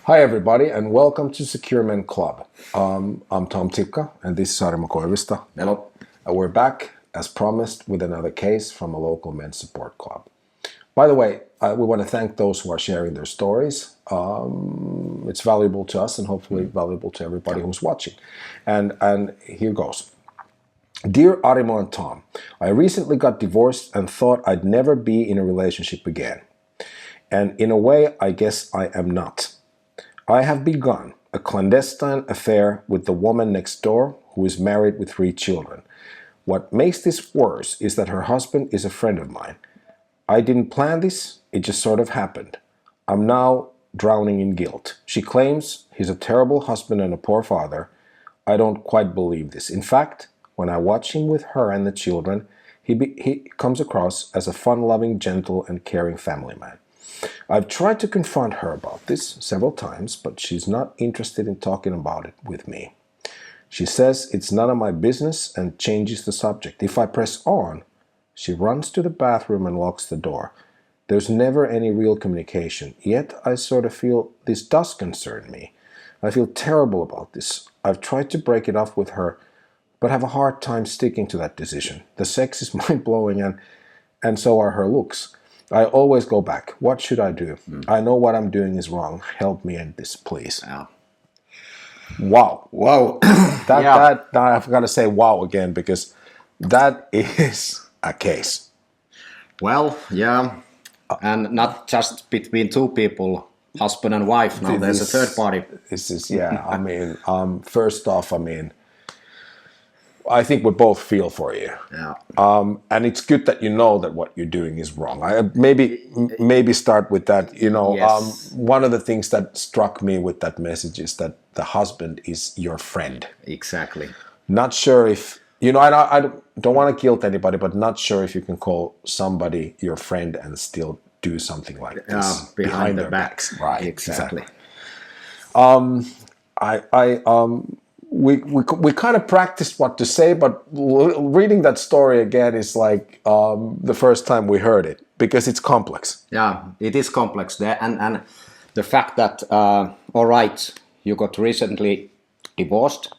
Hi, everybody, and welcome to Secure Men Club. I'm Tom Tipka, and this is Arimo Koivista. Hello. We're back, as promised, with another case from a local men's support club. By the way, we want to thank those who are sharing their stories. It's valuable to us and hopefully valuable to everybody who's watching. And here goes. Dear Arimo and Tom, I recently got divorced and thought I'd never be in a relationship again. And in a way, I guess I am not. I have begun a clandestine affair with the woman next door who is married with 3 children. What makes this worse is that her husband is a friend of mine. I didn't plan this, it just sort of happened. I'm now drowning in guilt. She claims he's a terrible husband and a poor father. I don't quite believe this. In fact, when I watch him with her and the children, he comes across as a fun-loving, gentle, and caring family man. I've tried to confront her about this several times, but she's not interested in talking about it with me. She says it's none of my business and changes the subject. If I press on, she runs to the bathroom and locks the door. There's never any real communication, yet I sort of feel this does concern me. I feel terrible about this. I've tried to break it off with her, but have a hard time sticking to that decision. The sex is mind-blowing and so are her looks. I always go back. What should I do? I know what I'm doing is wrong. Help me end this, please. Yeah. Wow. Wow. That I've got to say wow again because that is a case. Well, yeah. And not just between 2 people, husband and wife. Now there's a third party. This is, yeah. I mean, first off, I think we both feel for you. Yeah. And it's good that you know that what you're doing is wrong. Maybe start with that. Yes. One of the things that struck me with that message is that the husband is your friend. Exactly. Not sure if, I don't want to guilt anybody, but not sure if you can call somebody your friend and still do something like this behind their backs. Right. Exactly. We kind of practiced what to say, but reading that story again is like the first time we heard it because it's complex. Yeah, it is complex there, and the fact that all right, you got recently divorced.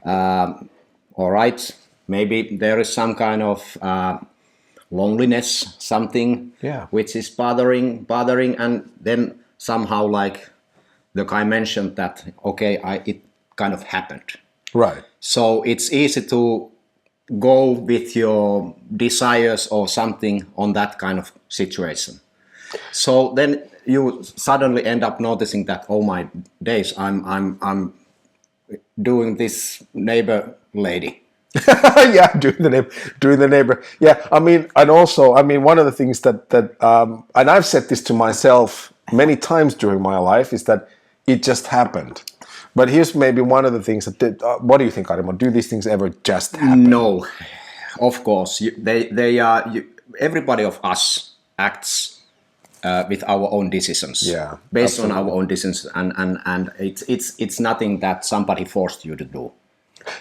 All right, maybe there is some kind of loneliness, something which is bothering, and then somehow like the guy mentioned that it kind of happened. Right. So it's easy to go with your desires or something on that kind of situation. So then you suddenly end up noticing that, oh my days, I'm doing this neighbor lady. Yeah, doing the neighbor. Yeah, one of the things that and I've said this to myself many times during my life is that it just happened. But here's maybe one of the things that what do you think, Arimo? Do these things ever just happen? No, of course. They are. Everybody of us acts with our own decisions. Yeah, based absolutely. on our own decisions, and it's nothing that somebody forced you to do.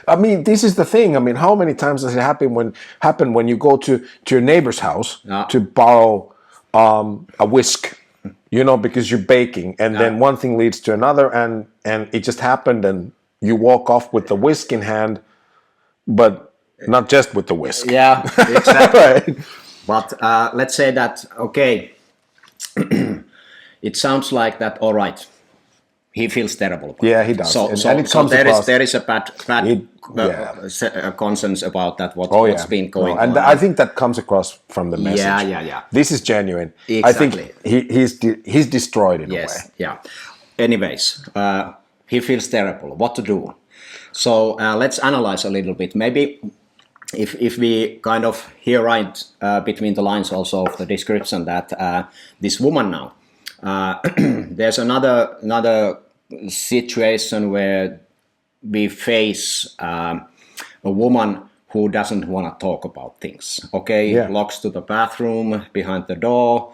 I mean, this is the thing. I mean, how many times does it happen when you go to your neighbor's house to borrow a whisk? Because you're baking, and then one thing leads to another, and it just happened, and you walk off with the whisk in hand, but not just with the whisk. Yeah, exactly. Right. But let's say that it sounds like that. All right, he feels terrible. Yeah, he does. So there is a bad conscience about that. What's been going on, and I think that comes across from the message. Yeah. This is genuine. Exactly. I think he's destroyed in a way. Yeah. Anyways, he feels terrible. What to do? So let's analyze a little bit. Maybe if we kind of hear right between the lines also of the description that this woman now, there's another situation where we face a woman who doesn't want to talk about things. Locks to the bathroom behind the door,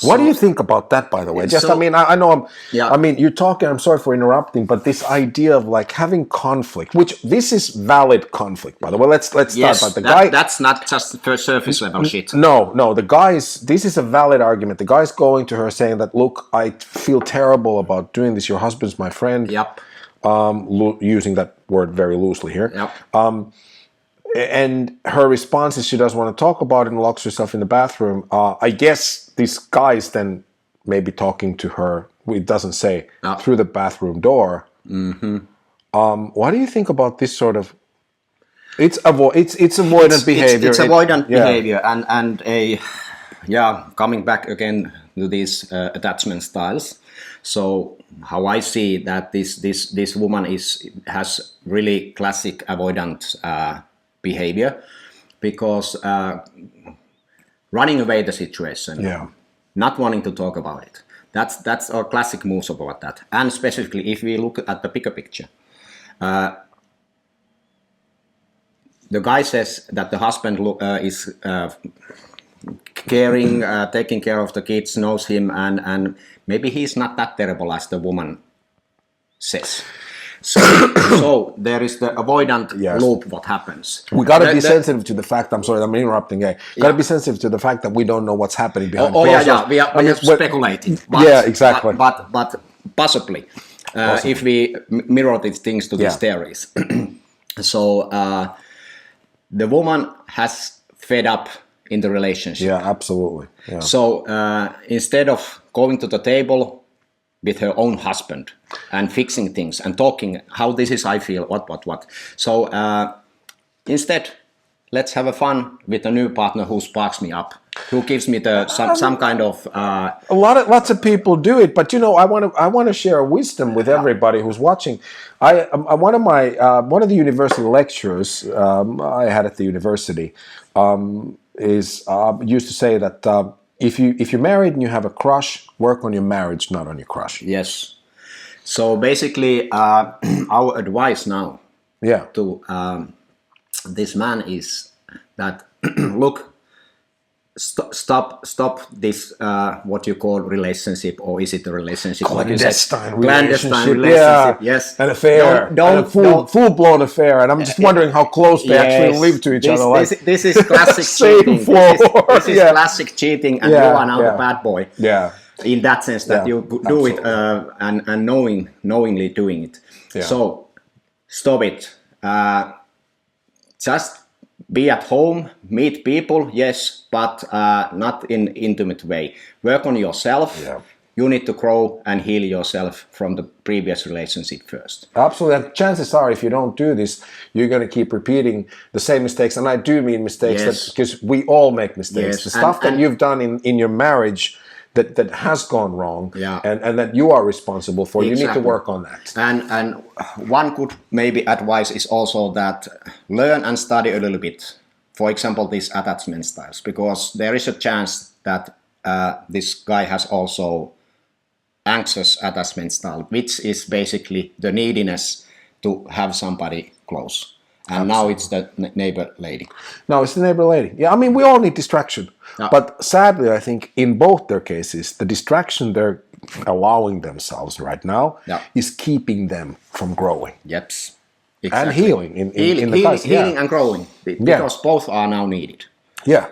What do you think about that, by the way? Just, So- I mean, I know Yeah. I mean, you're talking, I'm sorry for interrupting, but this idea of like having conflict, which this is valid conflict, by the way. Let's start. Yes, But the guy, that's not just the surface level shit. no, the guy's, this is a valid argument. The guy's going to her saying that, look, I feel terrible about doing this. Your husband's my friend. Yep. Using that word very loosely here. Yep. And her response is she doesn't want to talk about it and locks herself in the bathroom. I guess this guy is then maybe talking to her, it doesn't say, through the bathroom door. Mm-hmm. What do you think about this sort of, it's avoidant behavior. It's avoidant behavior, and coming back again to these attachment styles. So how I see that this woman has really classic avoidant behavior, because running away the situation, not wanting to talk about it. That's our classic moves about that. And specifically, if we look at the bigger picture, the guy says that the husband is caring, taking care of the kids, knows him, and maybe he's not that terrible as the woman says. So there is the avoidant loop. What happens? We got to be sensitive to the fact. I'm sorry, I'm interrupting. Got to be sensitive to the fact that we don't know what's happening behind. We are speculating. But, exactly. But possibly, if we mirror these things to these theories. So the woman has fed up in the relationship. Yeah, absolutely. Yeah. So instead of going to the table with her own husband and fixing things and talking how this is I feel, what. So instead, let's have a fun with a new partner who sparks me up, who gives me some kind of. Lots of people do it, but I want to share wisdom with everybody who's watching. One of the university lecturers I had at the university used to say that. If you're married and you have a crush, work on your marriage, not on your crush. Yes. So basically, our advice now to this man is that look, stop this what you call relationship, or is it a relationship? Clandestine relationship. Yes, an affair, full-blown affair, and I'm just wondering how close they actually live to each other. This is classic cheating. This is classic cheating, and you are now the bad boy. Yeah. In that sense, that you do it and knowingly doing it. Yeah. So stop it. Just be at home, meet people, yes, but not in intimate way. Work on yourself. Yeah. You need to grow and heal yourself from the previous relationship first. Absolutely. And chances are, if you don't do this, you're going to keep repeating the same mistakes. And I do mean mistakes, because we all make mistakes. Yes. The stuff that you've done in your marriage that has gone wrong, and that you are responsible for, you need to work on that. And one good maybe advice is also that learn and study a little bit. For example, these attachment styles, because there is a chance that this guy has also anxious attachment style, which is basically the neediness to have somebody close. And now it's the neighbor lady. No, it's the neighbor lady. Yeah, I mean, we all need distraction. Yeah. But sadly, I think in both their cases, the distraction they're allowing themselves right now is keeping them from growing. Yep. Exactly. And healing. Healing and growing. Because both are now needed. Yeah.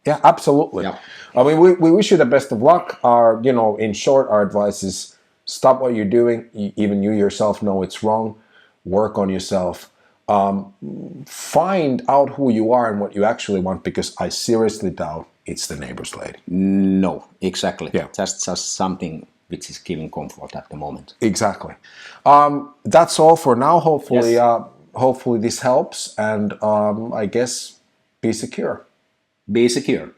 Yeah, absolutely. Yeah. I mean, we wish you the best of luck. In short, our advice is stop what you're doing. Even you yourself know it's wrong. Work on yourself. Find out who you are and what you actually want, because I seriously doubt it's the neighbor's lady. No, exactly. Yeah. That's just something which is giving comfort at the moment. Exactly. That's all for now. Hopefully, hopefully this helps, and I guess be secure. Be secure.